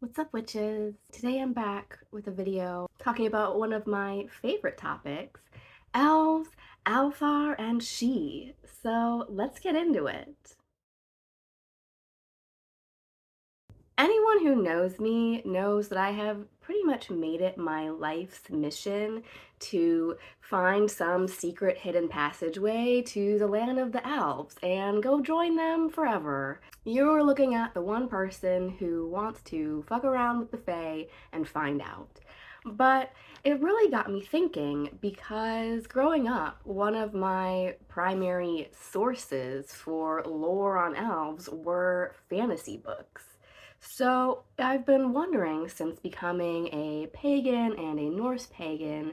What's up, witches? Today I'm back with a video talking about one of my favorite topics, elves, Alfar, and she. So let's get into it. Anyone who knows me knows that I have pretty much made it my life's mission to find some secret hidden passageway to the land of the elves and go join them forever. You're looking at the one person who wants to fuck around with the Fae and find out. But it really got me thinking because growing up, one of my primary sources for lore on elves were fantasy books. So I've been wondering since becoming a pagan and a Norse pagan,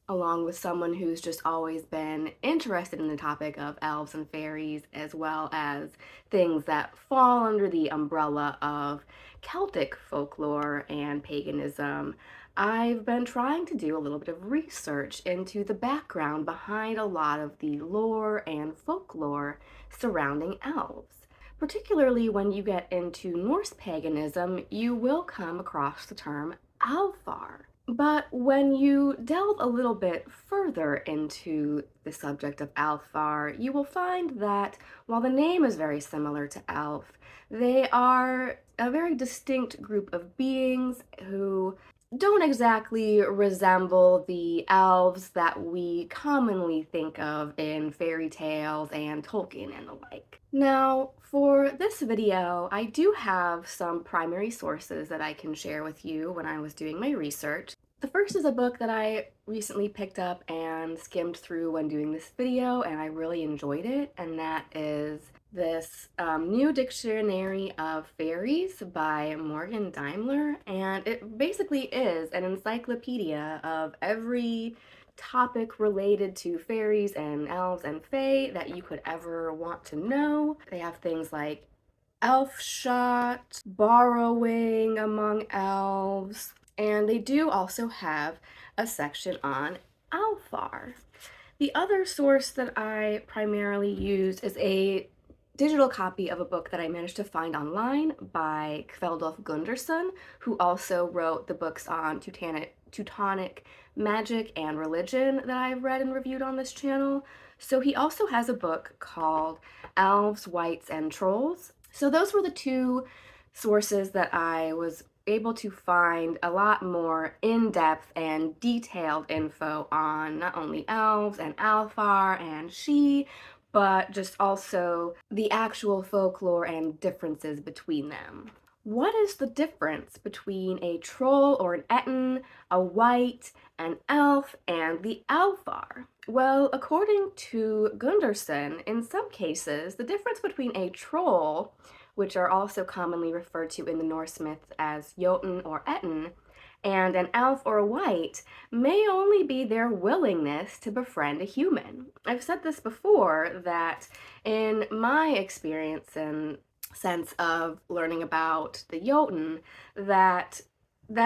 along with someone who's just always been interested in the topic of elves and fairies, as well as things that fall under the umbrella of Celtic folklore and paganism. I've been trying to do a little bit of research into the background behind a lot of the lore and folklore surrounding elves. Particularly when you get into Norse paganism, you will come across the term Alfar. But when you delve a little bit further into the subject of Alfar, you will find that while the name is very similar to Elf, they are a very distinct group of beings who don't exactly resemble the elves that we commonly think of in fairy tales and Tolkien and the like. Now, for this video, I do have some primary sources that I can share with you when I was doing my research. The first is a book that I recently picked up and skimmed through when doing this video, and I really enjoyed it, and that is this new dictionary of fairies by Morgan Daimler, and it basically is an encyclopedia of every topic related to fairies and elves and fae that you could ever want to know. They have things like elf shot, borrowing among elves, and they do also have a section on Alfar. The other source that I primarily use is a digital copy of a book that I managed to find online by Kveldolf Gunderson, who also wrote the books on Teutonic magic and religion that I've read and reviewed on this channel. So he also has a book called Elves, Wights, and Trolls. So those were the two sources that I was able to find a lot more in-depth and detailed info on not only elves and Alfar and she, but just also the actual folklore and differences between them. What is the difference between a troll or an Etten, a wight, an elf, and the Alfar? Well, according to Gunderson, in some cases, the difference between a troll, which are also commonly referred to in the Norse myths as Jotun or Etten, and an elf or a wight may only be their willingness to befriend a human. I've said this before that in my experience and sense of learning about the Jotun, that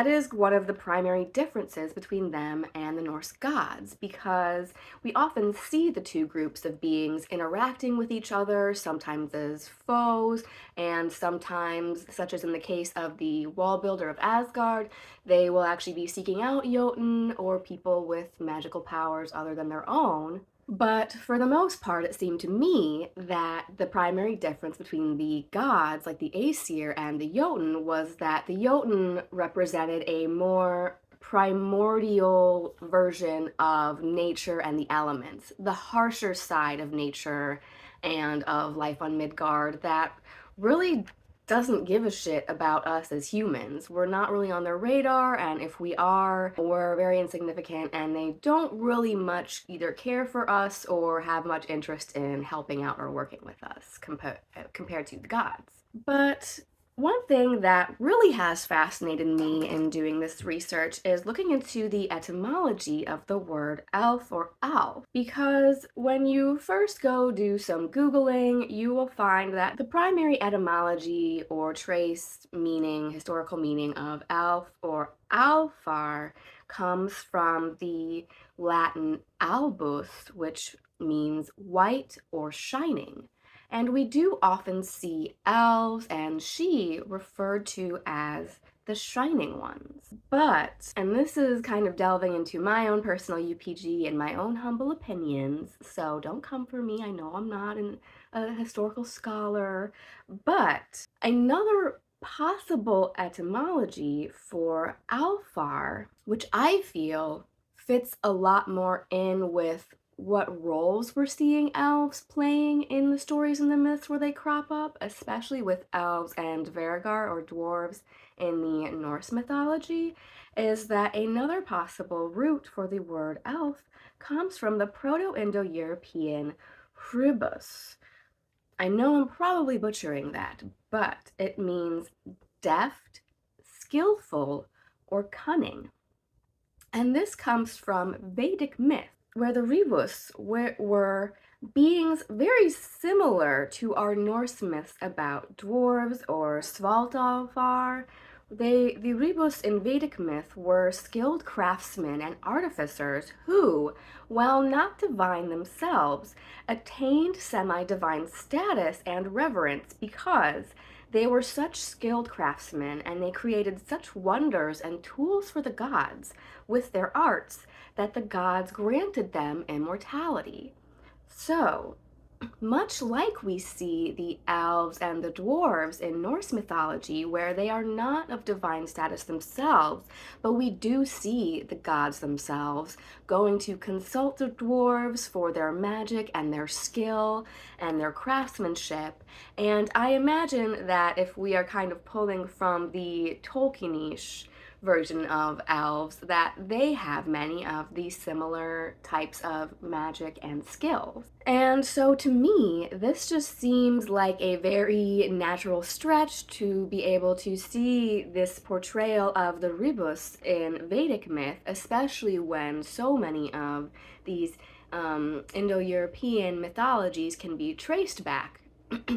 is one of the primary differences between them and the Norse gods, because we often see the two groups of beings interacting with each other, sometimes as foes, and sometimes, such as in the case of the wall builder of Asgard, they will actually be seeking out Jotun or people with magical powers other than their own. But for the most part, it seemed to me that the primary difference between the gods, like the Aesir, and the Jotun was that the Jotun represented a more primordial version of nature and the elements, the harsher side of nature and of life on Midgard that really doesn't give a shit about us as humans. We're not really on their radar, and if we are, we're very insignificant, and they don't really much either care for us or have much interest in helping out or working with us compared to the gods. But one thing that really has fascinated me in doing this research is looking into the etymology of the word elf or alf, because when you first go do some Googling, you will find that the primary etymology or trace meaning, historical meaning of elf or alfar comes from the Latin albus, which means white or shining. And we do often see elves and she referred to as the shining ones. But, and this is kind of delving into my own personal UPG and my own humble opinions, so don't come for me. I know I'm not a historical scholar, but another possible etymology for Alfar, which I feel fits a lot more in with what roles we're seeing elves playing in the stories and the myths where they crop up, especially with elves and Vergar or dwarves in the Norse mythology, is that another possible root for the word elf comes from the Proto-Indo-European hribus. I know I'm probably butchering that, but it means deft, skillful, or cunning. And this comes from Vedic myth, where the Rebus were beings very similar to our Norse myths about dwarves or Svaltalfar. The Rebus in Vedic myth were skilled craftsmen and artificers who, while not divine themselves, attained semi-divine status and reverence because they were such skilled craftsmen and they created such wonders and tools for the gods with their arts that the gods granted them immortality. So, much like we see the elves and the dwarves in Norse mythology, where they are not of divine status themselves, but we do see the gods themselves going to consult the dwarves for their magic and their skill and their craftsmanship. And I imagine that if we are kind of pulling from the Tolkienish version of elves, that they have many of these similar types of magic and skills. And so to me, this just seems like a very natural stretch to be able to see this portrayal of the Rebus in Vedic myth, especially when so many of these Indo-European mythologies can be traced back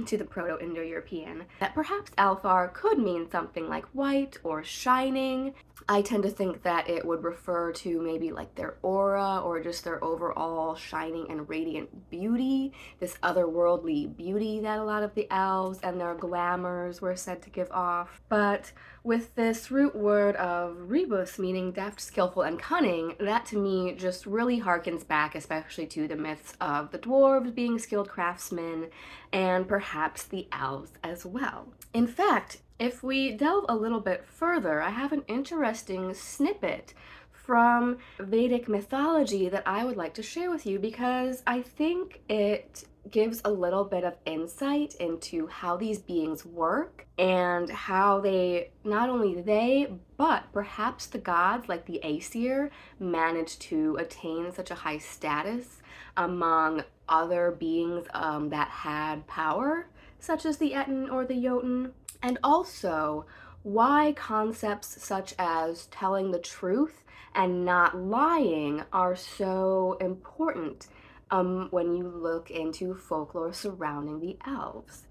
to the Proto-Indo-European, that perhaps Alfar could mean something like white or shining. I tend to think that it would refer to maybe like their aura or just their overall shining and radiant beauty, this otherworldly beauty that a lot of the elves and their glamours were said to give off. But with this root word of rebus, meaning deft, skillful, and cunning, that to me just really harkens back especially to the myths of the dwarves being skilled craftsmen and perhaps the elves as well. In fact, if we delve a little bit further, I have an interesting snippet from Vedic mythology that I would like to share with you because I think it gives a little bit of insight into how these beings work and how they, not only they, but perhaps the gods like the Aesir managed to attain such a high status among other beings that had power, such as the Etin or the Jotun. And also, why concepts such as telling the truth and not lying are so important when you look into folklore surrounding the elves.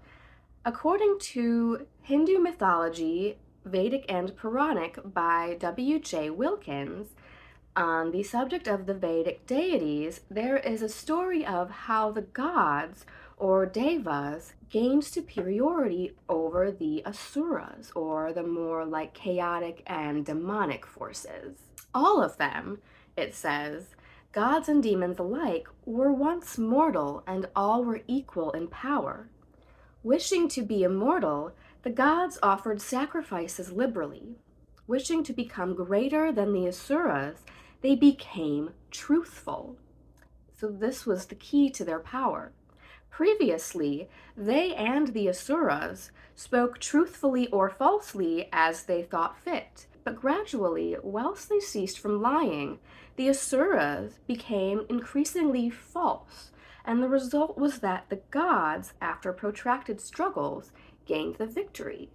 According to Hindu mythology, Vedic and Puranic by W.J. Wilkins, on the subject of the Vedic deities, there is a story of how the gods, or devas, gained superiority over the asuras, or the more like chaotic and demonic forces. All of them, it says, gods and demons alike, were once mortal and all were equal in power. Wishing to be immortal, the gods offered sacrifices liberally. Wishing to become greater than the asuras, they became truthful. So this was the key to their power. Previously, they and the asuras spoke truthfully or falsely as they thought fit, but gradually, whilst they ceased from lying, the asuras became increasingly false, and the result was that the gods, after protracted struggles, gained the victory.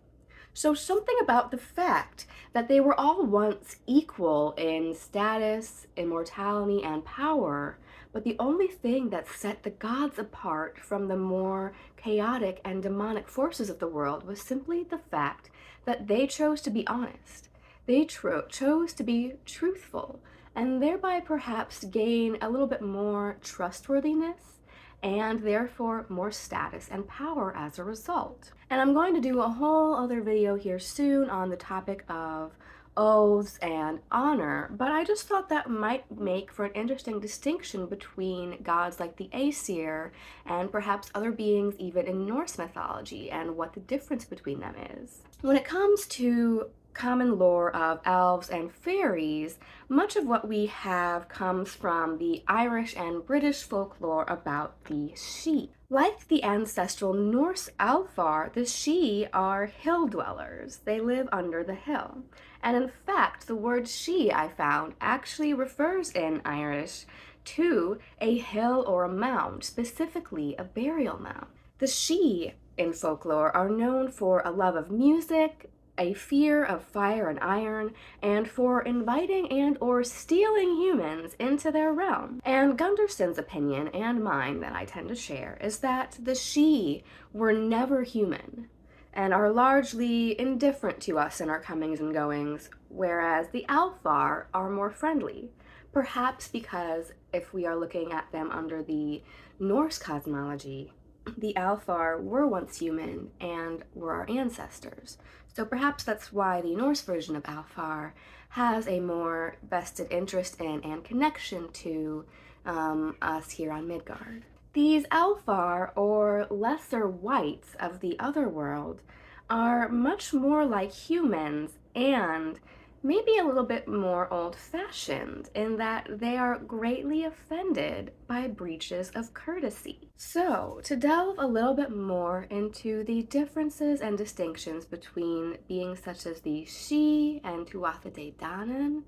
So something about the fact that they were all once equal in status, immortality, and power, but the only thing that set the gods apart from the more chaotic and demonic forces of the world was simply the fact that they chose to be honest. They chose to be truthful, and thereby perhaps gain a little bit more trustworthiness and therefore more status and power as a result. And I'm going to do a whole other video here soon on the topic of oaths and honor, but I just thought that might make for an interesting distinction between gods like the Aesir and perhaps other beings even in Norse mythology, and what the difference between them is. When it comes to common lore of elves and fairies, much of what we have comes from the Irish and British folklore about the Sidhe. Like the ancestral Norse Alfar, the Sidhe are hill dwellers. They live under the hill. And in fact, the word Sidhe, I found, actually refers in Irish to a hill or a mound, specifically a burial mound. The Sidhe in folklore are known for a love of music, a fear of fire and iron, and for inviting and or stealing humans into their realm. And Gunderson's opinion, and mine that I tend to share, is that the Sidhe were never human and are largely indifferent to us in our comings and goings, whereas the Alfar are more friendly. Perhaps because if we are looking at them under the Norse cosmology, the Alfar were once human and were our ancestors. So perhaps that's why the Norse version of Alfar has a more vested interest in and connection to us here on Midgard. These Alfar, or lesser wights of the other world, are much more like humans and maybe a little bit more old-fashioned in that they are greatly offended by breaches of courtesy. So, to delve a little bit more into the differences and distinctions between beings such as the Sidhe and Tuatha De Danann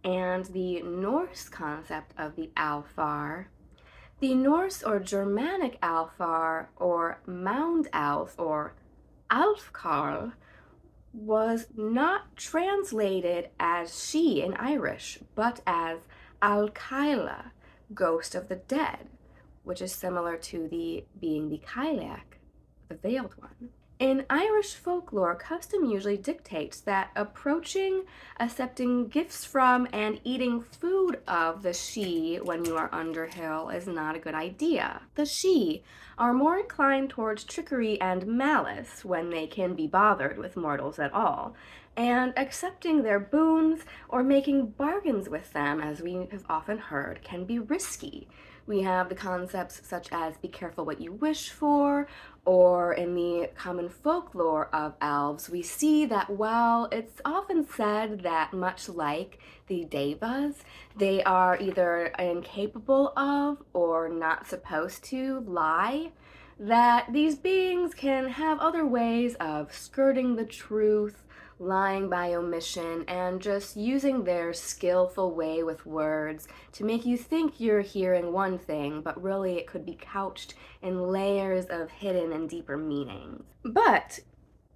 and the Norse concept of the Alfar, the Norse or Germanic Alfar, or Mound Alf, or Alfkarl, was not translated as Sidhe in Irish, but as Alcaila, ghost of the dead, which is similar to being the Cailleach, the veiled one. In Irish folklore, custom usually dictates that approaching, accepting gifts from, and eating food of the Sidhe when you are underhill is not a good idea. The Sidhe are more inclined towards trickery and malice when they can be bothered with mortals at all, and accepting their boons or making bargains with them, as we have often heard, can be risky. We have the concepts such as be careful what you wish for, or in the common folklore of elves, we see that while it's often said that much like the devas, they are either incapable of or not supposed to lie, that these beings can have other ways of skirting the truth, lying by omission, and just using their skillful way with words to make you think you're hearing one thing, but really it could be couched in layers of hidden and deeper meanings. But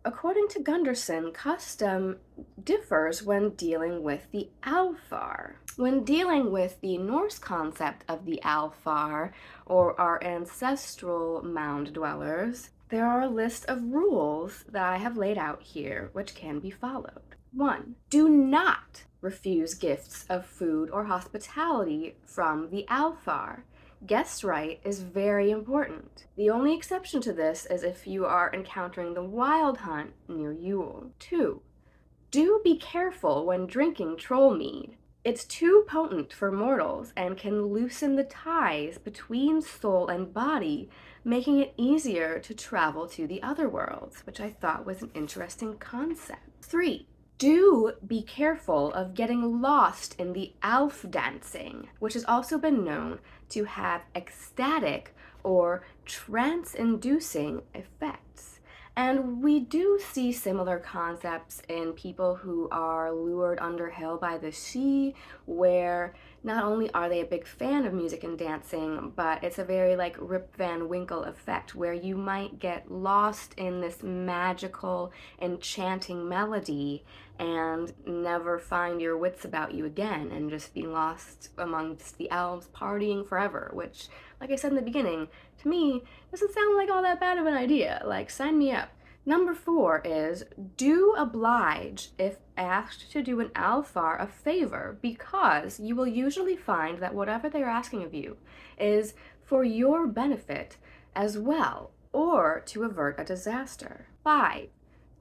according to Gunderson, custom differs when dealing with the Alfar. When dealing with the Norse concept of the Alfar, or our ancestral mound dwellers, there are a list of rules that I have laid out here which can be followed. 1. Do not refuse gifts of food or hospitality from the Alfar. Guest right is very important. The only exception to this is if you are encountering the Wild Hunt near Yule. 2. Do be careful when drinking troll mead. It's too potent for mortals and can loosen the ties between soul and body, making it easier to travel to the other worlds, which I thought was an interesting concept. 3. Do be careful of getting lost in the Alf dancing, which has also been known to have ecstatic or trance-inducing effects. And we do see similar concepts in people who are lured underhill by the Sidhe, where not only are they a big fan of music and dancing, but it's a very like Rip Van Winkle effect, where you might get lost in this magical, enchanting melody and never find your wits about you again and just be lost amongst the elves partying forever, which, like I said in the beginning, to me, doesn't sound like all that bad of an idea. Like, sign me up. Number 4 is do oblige if asked to do an Alfar a favor, because you will usually find that whatever they're asking of you is for your benefit as well, or to avert a disaster. 5.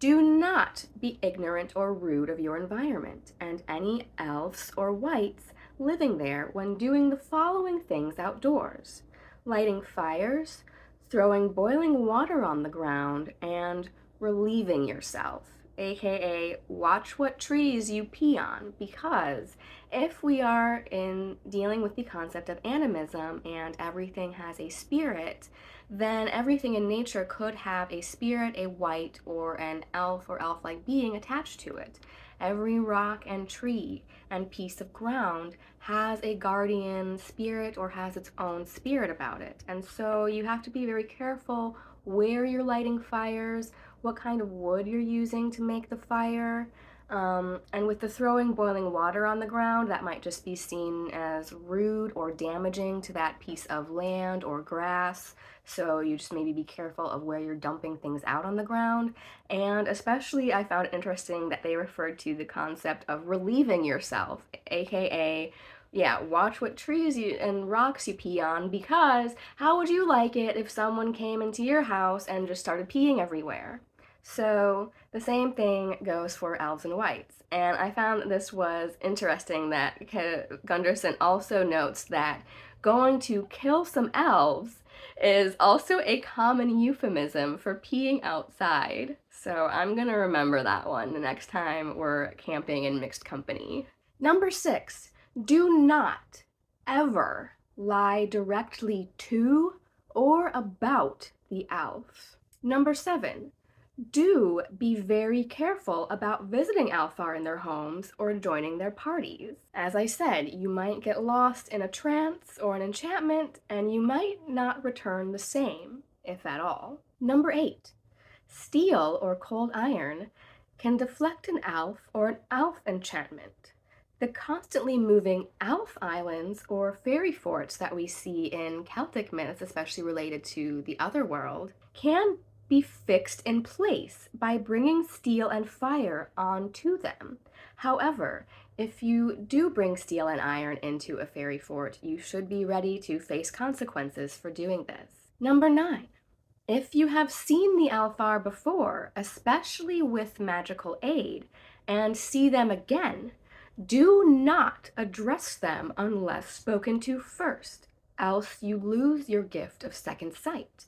Do not be ignorant or rude of your environment and any elves or wights living there when doing the following things outdoors: lighting fires, throwing boiling water on the ground, and relieving yourself, aka watch what trees you pee on, because if we are in dealing with the concept of animism and everything has a spirit, then everything in nature could have a spirit, a wight, or an elf or elf-like being attached to it. Every rock and tree and piece of ground has a guardian spirit or has its own spirit about it. And so you have to be very careful where you're lighting fires, what kind of wood you're using to make the fire. And with the throwing boiling water on the ground, that might just be seen as rude or damaging to that piece of land or grass. So you just maybe be careful of where you're dumping things out on the ground. And especially, I found it interesting that they referred to the concept of relieving yourself, aka, yeah, watch what trees you and rocks you pee on, because how would you like it if someone came into your house and just started peeing everywhere? So the same thing goes for elves and wights. And I found that this was interesting that Gunderson also notes that going to kill some elves is also a common euphemism for peeing outside. So I'm gonna remember that one the next time we're camping in mixed company. Number 6, do not ever lie directly to or about the elf. Number 7, do be very careful about visiting Alfar in their homes or joining their parties. As I said, you might get lost in a trance or an enchantment, and you might not return the same, if at all. Number 8, steel or cold iron can deflect an elf or an elf enchantment. The constantly moving elf islands or fairy forts that we see in Celtic myths, especially related to the other world, can be fixed in place by bringing steel and fire onto them. However, if you do bring steel and iron into a fairy fort, you should be ready to face consequences for doing this. Number 9, if you have seen the Alfar before, especially with magical aid, and see them again, do not address them unless spoken to first, else you lose your gift of second sight.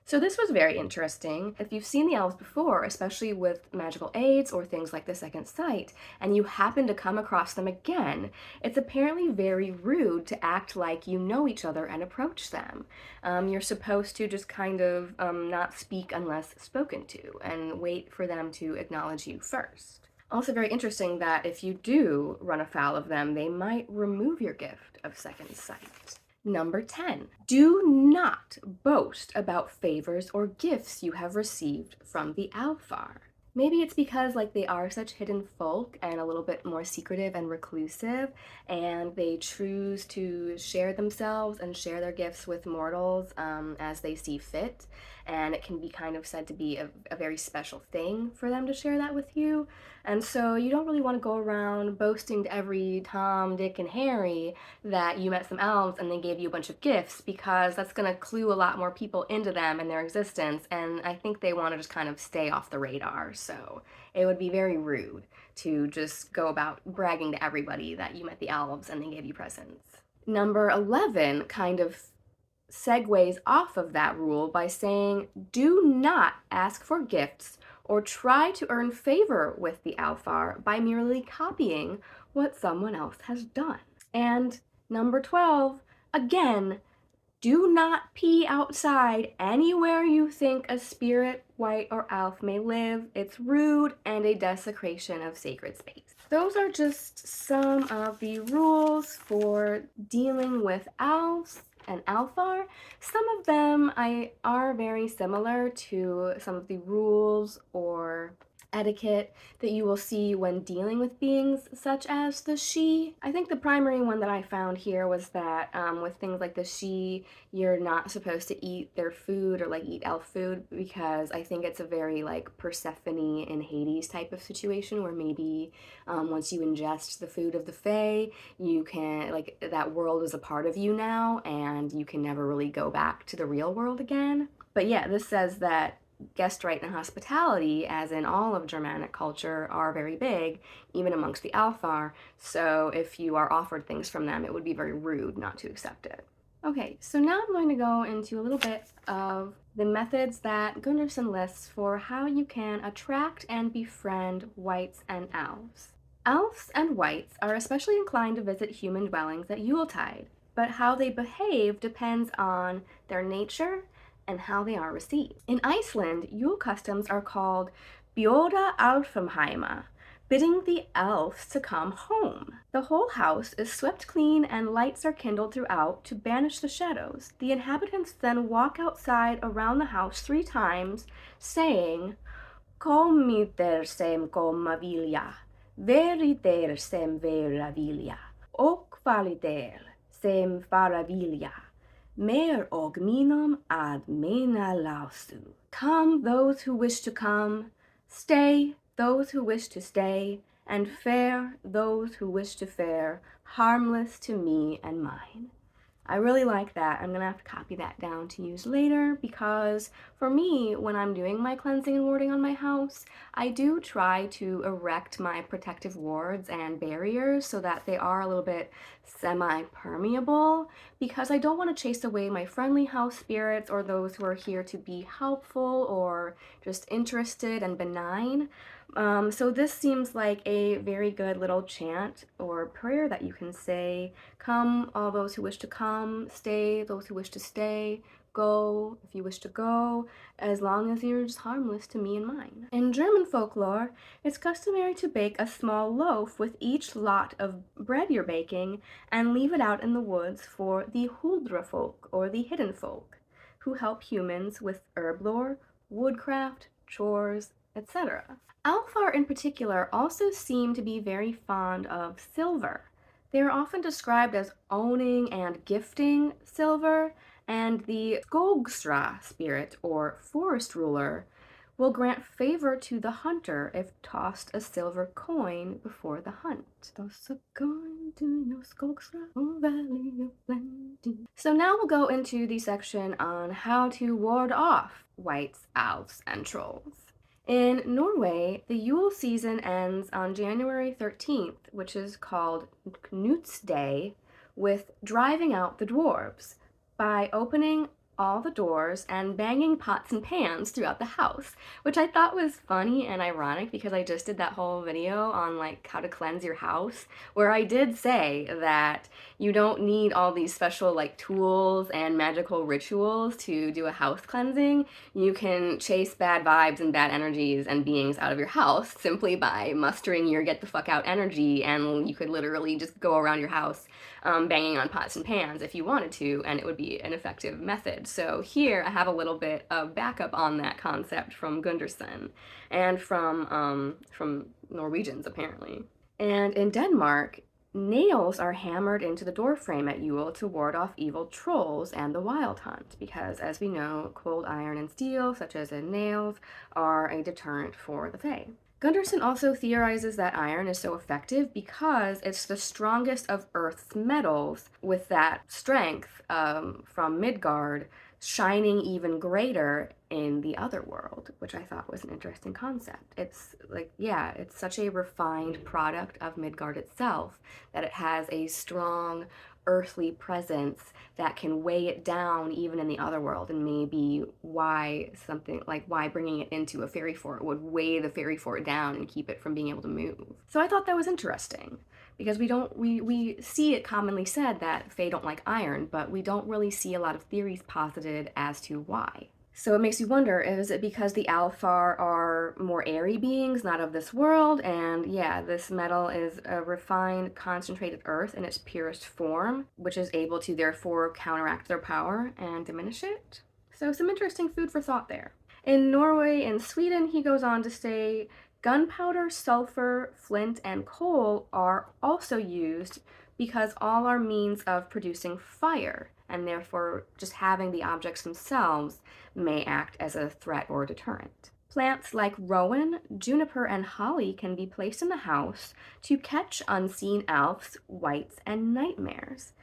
So this was very interesting. If you've seen the elves before, especially with magical aids or things like the second sight, and you happen to come across them again, it's apparently very rude to act like you know each other and approach them. You're supposed to just kind of not speak unless spoken to and wait for them to acknowledge you first. Also very interesting that if you do run afoul of them, they might remove your gift of second sight. Number 10, do not boast about favors or gifts you have received from the Alfar. Maybe it's because they are such hidden folk and a little bit more secretive and reclusive, and they choose to share themselves and share their gifts with mortals as they see fit, and it can be kind of said to be a very special thing for them to share that with you. And so you don't really want to go around boasting to every Tom, Dick, and Harry that you met some elves and they gave you a bunch of gifts, because that's going to clue a lot more people into them and their existence, and I think they want to just kind of stay off the radar. So it would be very rude to just go about bragging to everybody that you met the elves and they gave you presents. Number 11 kind of segues off of that rule by saying, do not ask for gifts or try to earn favor with the Alfar by merely copying what someone else has done. And number 12, again, do not pee outside anywhere you think a spirit, wight, or elf may live. It's rude and a desecration of sacred space. Those are just some of the rules for dealing with elves and Alfar. Some of them are very similar to some of the rules or etiquette that you will see when dealing with beings such as the Sidhe. I think the primary one that I found here was that with things like the Sidhe, you're not supposed to eat their food or like eat elf food, because I think it's a very like Persephone and Hades type of situation where maybe once you ingest the food of the Fae, you can, like, that world is a part of you now and you can never really go back to the real world again. But yeah, this says that guest right and hospitality, as in all of Germanic culture, are very big, even amongst the Alfar. So if you are offered things from them, it would be very rude not to accept it. Okay, so now I'm going to go into a little bit of the methods that Gunderson lists for how you can attract and befriend wights and elves. Elves and wights are especially inclined to visit human dwellings at Yuletide, but how they behave depends on their nature and how they are received. In Iceland, Yule customs are called Bjóða Alfheima, bidding the elves to come home. The whole house is swept clean and lights are kindled throughout to banish the shadows. The inhabitants then walk outside around the house 3 times, saying, Komiter sem koma vilja, veriter sem vera vilja, och kvaliter sem fara vilja. Mer og minum ad mena lausu. Come those who wish to come, stay those who wish to stay, and fare those who wish to fare, harmless to me and mine. I really like that. I'm gonna have to copy that down to use later, because for me, when I'm doing my cleansing and warding on my house, I do try to erect my protective wards and barriers so that they are a little bit semi-permeable, because I don't want to chase away my friendly house spirits or those who are here to be helpful or just interested and benign. So this seems like a very good little chant or prayer that you can say. Come, all those who wish to come, stay, those who wish to stay, go, if you wish to go, as long as you're just harmless to me and mine. In German folklore, it's customary to bake a small loaf with each lot of bread you're baking and leave it out in the woods for the Huldra folk, or the hidden folk, who help humans with herb lore, woodcraft, chores, etc. Alfar in particular also seem to be very fond of silver. They are often described as owning and gifting silver, and the Skogsra spirit, or forest ruler, will grant favor to the hunter if tossed a silver coin before the hunt. Toss a coin to your Skogsra, oh valley of plenty. So now we'll go into the section on how to ward off wights, elves, and trolls. In Norway, the Yule season ends on January 13th, which is called Knut's Day, with driving out the dwarves by opening all the doors and banging pots and pans throughout the house, which I thought was funny and ironic because I just did that whole video on like how to cleanse your house, where I did say that you don't need all these special like tools and magical rituals to do a house cleansing. You can chase bad vibes and bad energies and beings out of your house simply by mustering your get the fuck out energy, and you could literally just go around your house banging on pots and pans if you wanted to, and it would be an effective method. So here I have a little bit of backup on that concept from Gunderson and from Norwegians apparently. And in Denmark, nails are hammered into the doorframe at Yule to ward off evil trolls and the wild hunt, because as we know, cold iron and steel, such as in nails, are a deterrent for the Fae. Gunderson also theorizes that iron is so effective because it's the strongest of Earth's metals, with that strength from Midgard shining even greater in the other world, which I thought was an interesting concept. It's like, yeah, it's such a refined product of Midgard itself that it has a strong earthly presence that can weigh it down even in the other world, and maybe why something like why bringing it into a fairy fort would weigh the fairy fort down and keep it from being able to move. So I thought that was interesting, because we see it commonly said that Fae don't like iron, but we don't really see a lot of theories posited as to why. So it makes you wonder, is it because the Alfar are more airy beings, not of this world? And yeah, this metal is a refined, concentrated earth in its purest form, which is able to therefore counteract their power and diminish it. So some interesting food for thought there. In Norway and Sweden, he goes on to say, Gunpowder, sulfur, flint, and coal are also used because all are means of producing fire, and therefore just having the objects themselves may act as a threat or deterrent. Plants like rowan, juniper, and holly can be placed in the house to catch unseen elves, wights, and nightmares.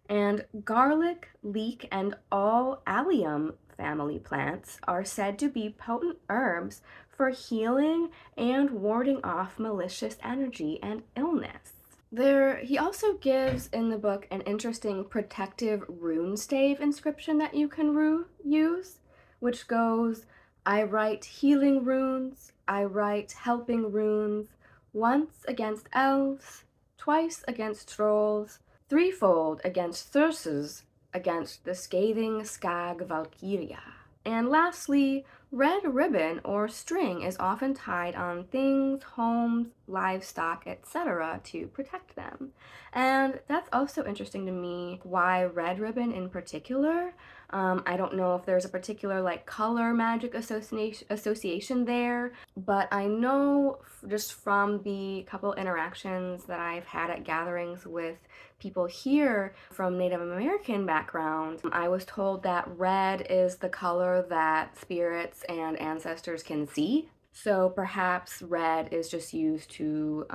And garlic, leek, and all allium family plants are said to be potent herbs for healing and warding off malicious energy and illness. He also gives in the book an interesting protective rune stave inscription that you can use, which goes, I write healing runes, I write helping runes, once against elves, twice against trolls, threefold against thyrses, against the scathing skag Valkyria. And lastly, red ribbon or string is often tied on things, homes, livestock, etc. to protect them. And that's also interesting to me, why red ribbon in particular. I don't know if there's a particular like color magic association there, but I know just from the couple interactions that I've had at gatherings with people here from Native American background, I was told that red is the color that spirits and ancestors can see. So perhaps red is just used to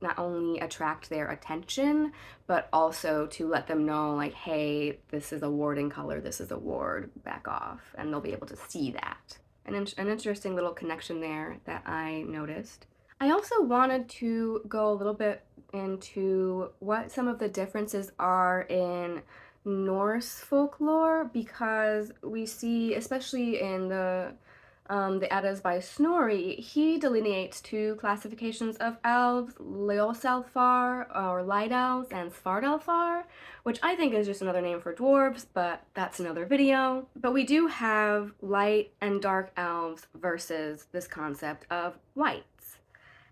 not only attract their attention, but also to let them know, like, hey, this is a warding color, this is a ward, back off, and they'll be able to see that. An interesting little connection there that I noticed. I also wanted to go a little bit into what some of the differences are in Norse folklore, because we see, especially in the Eddas by Snorri, he delineates two classifications of elves, Leos Alfar, or light elves, and Svart Alfar, which I think is just another name for dwarves, but that's another video. But we do have light and dark elves versus this concept of wights.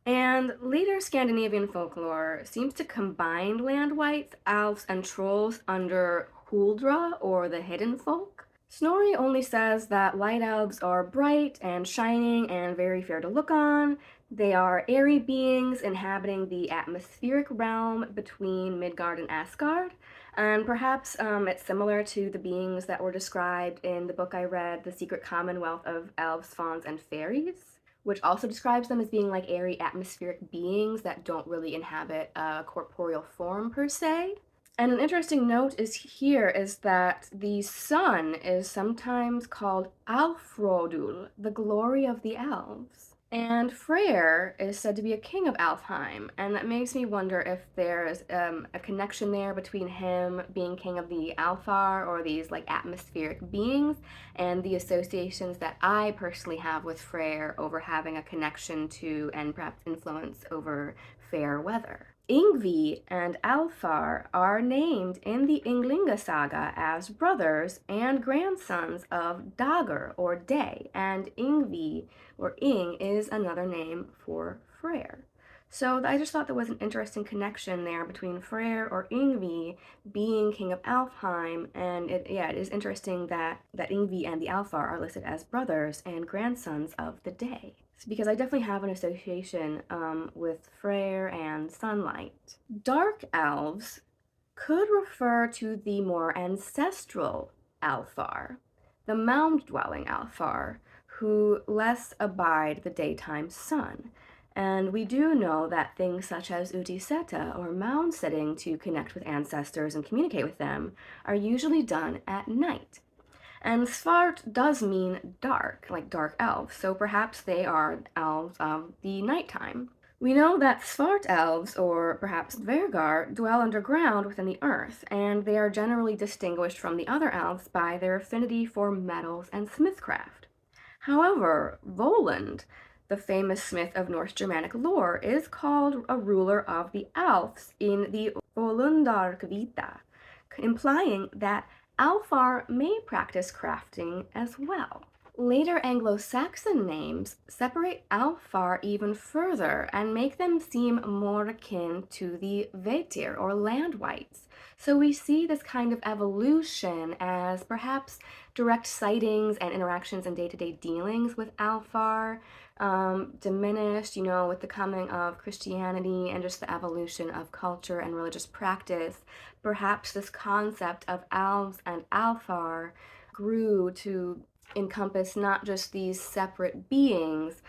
And later Scandinavian folklore seems to combine land wights, elves, and trolls under Huldra, or the hidden folk. Snorri only says that light elves are bright and shining and very fair to look on. They are airy beings inhabiting the atmospheric realm between Midgard and Asgard. And perhaps it's similar to the beings that were described in the book I read, The Secret Commonwealth of Elves, Fauns, and Fairies, which also describes them as being like airy atmospheric beings that don't really inhabit a corporeal form per se. And an interesting note is that the sun is sometimes called Alfrodul, the glory of the elves. And Freyr is said to be a king of Alfheim, and that makes me wonder if there's a connection there between him being king of the Alfar, or these like atmospheric beings, and the associations that I personally have with Freyr over having a connection to and perhaps influence over fair weather. Yngvi and Alfar are named in the Ynglinga saga as brothers and grandsons of Dagr, or day, and Yngvi, or Yng, is another name for Freyr. So I just thought there was an interesting connection there between Freyr, or Yngvi, being king of Alfheim, and it is interesting that Yngvi and the Alfar are listed as brothers and grandsons of the day, because I definitely have an association with Freyr and sunlight. Dark elves could refer to the more ancestral Alfar, the mound-dwelling Alfar, who less abide the daytime sun. And we do know that things such as utiseta, or mound sitting to connect with ancestors and communicate with them, are usually done at night. And Svart does mean dark, like dark elves, so perhaps they are elves of the nighttime. We know that Svart elves, or perhaps Dvergar, dwell underground within the earth, and they are generally distinguished from the other elves by their affinity for metals and smithcraft. However, Voland, the famous smith of Norse Germanic lore, is called a ruler of the elves in the Volundarkvita, implying that Alfar may practice crafting as well. Later Anglo-Saxon names separate Alfar even further and make them seem more akin to the Vettir or land wights. So we see this kind of evolution as perhaps direct sightings and interactions in day-to-day dealings with Alfar diminished, with the coming of Christianity and just the evolution of culture and religious practice. Perhaps this concept of elves and Alfar grew to encompass not just these separate beings,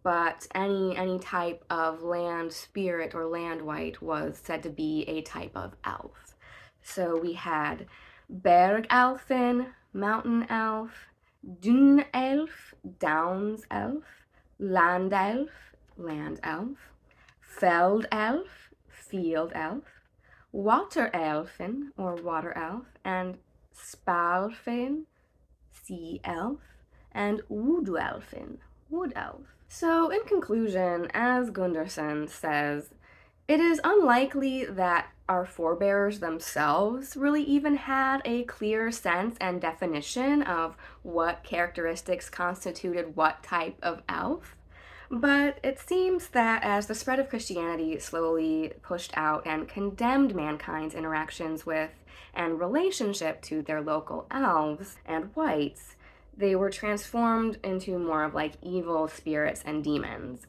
but any type of land spirit or land wight was said to be a type of elf. So we had Berg Elfin, Mountain Elf, Dun Elf, Downs Elf, Land Elf, Land Elf, Feld Elf, Field Elf, Water Elfin or Water Elf, and Spalfin, Sea Elf, and Wood Elfin, Wood Elf. So, in conclusion, as Gunderson says, it is unlikely that our forebears themselves really even had a clear sense and definition of what characteristics constituted what type of elf. But it seems that as the spread of Christianity slowly pushed out and condemned mankind's interactions with and relationship to their local elves and wights, they were transformed into more of like evil spirits and demons.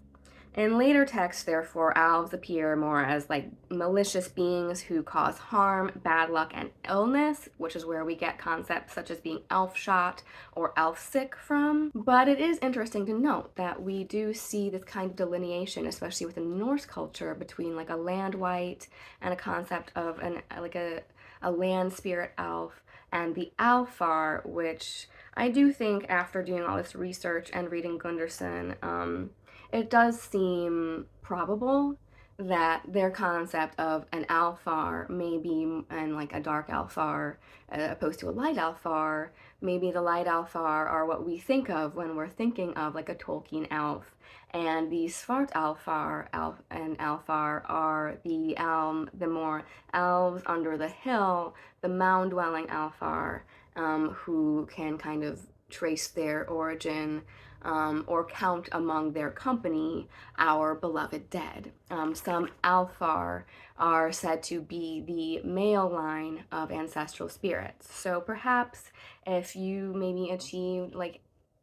In later texts, therefore, elves appear more as like malicious beings who cause harm, bad luck, and illness, which is where we get concepts such as being elf shot or elf sick from. But it is interesting to note that we do see this kind of delineation, especially within Norse culture, between like a land wight and a concept of a land spirit elf, and the Alfar, which I do think after doing all this research and reading Gunderson, it does seem probable that their concept of an Alfar maybe and like a dark Alfar opposed to a light Alfar, maybe the light Alfar are what we think of when we're thinking of like a Tolkien elf, and the Svart Alfar and Alfar are the more elves under the hill, the mound dwelling Alfar, who can kind of trace their origin or count among their company our beloved dead. Some Alfar are said to be the male line of ancestral spirits. So perhaps if you maybe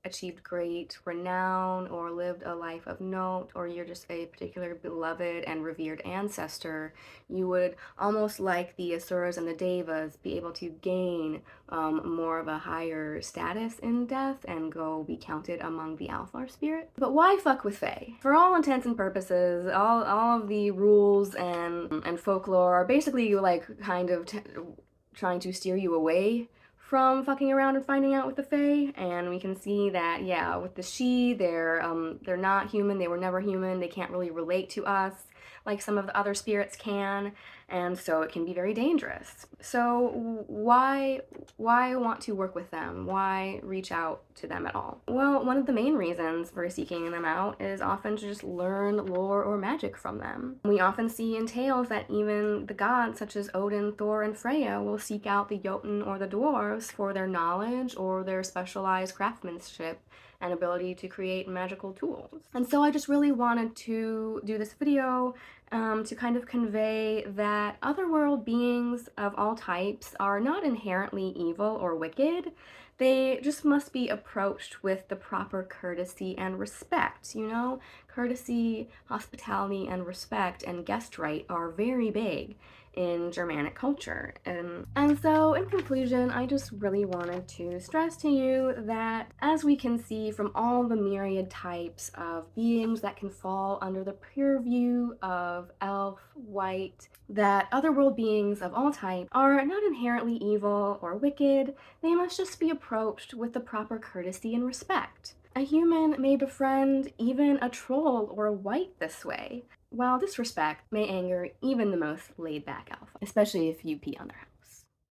achieved great renown or lived a life of note, or you're just a particular beloved and revered ancestor, you would, almost like the Asuras and the Devas, be able to gain more of a higher status in death and go be counted among the Alfar spirit. But why fuck with Fae? For all intents and purposes, all of the rules and folklore are basically like kind of trying to steer you away from fucking around and finding out with the Fae, and we can see that, yeah, with the She, they're not human, they were never human, they can't really relate to us like some of the other spirits can, and so it can be very dangerous. So why want to work with them? Why reach out to them at all? Well, one of the main reasons for seeking them out is often to just learn lore or magic from them. We often see in tales that even the gods such as Odin, Thor, and Freya will seek out the Jotun or the dwarves for their knowledge or their specialized craftsmanship and ability to create magical tools. And so I just really wanted to do this video to kind of convey that otherworld beings of all types are not inherently evil or wicked. They just must be approached with the proper courtesy and respect, Courtesy, hospitality, and respect and guest right are very big in Germanic culture. And so, in conclusion, I just really wanted to stress to you that as we can see from all the myriad types of beings that can fall under the purview of elf, wight, that otherworld beings of all types are not inherently evil or wicked. They must just be approached with the proper courtesy and respect. A human may befriend even a troll or a wight this way, while disrespect may anger even the most laid-back alpha, especially if you pee on their house.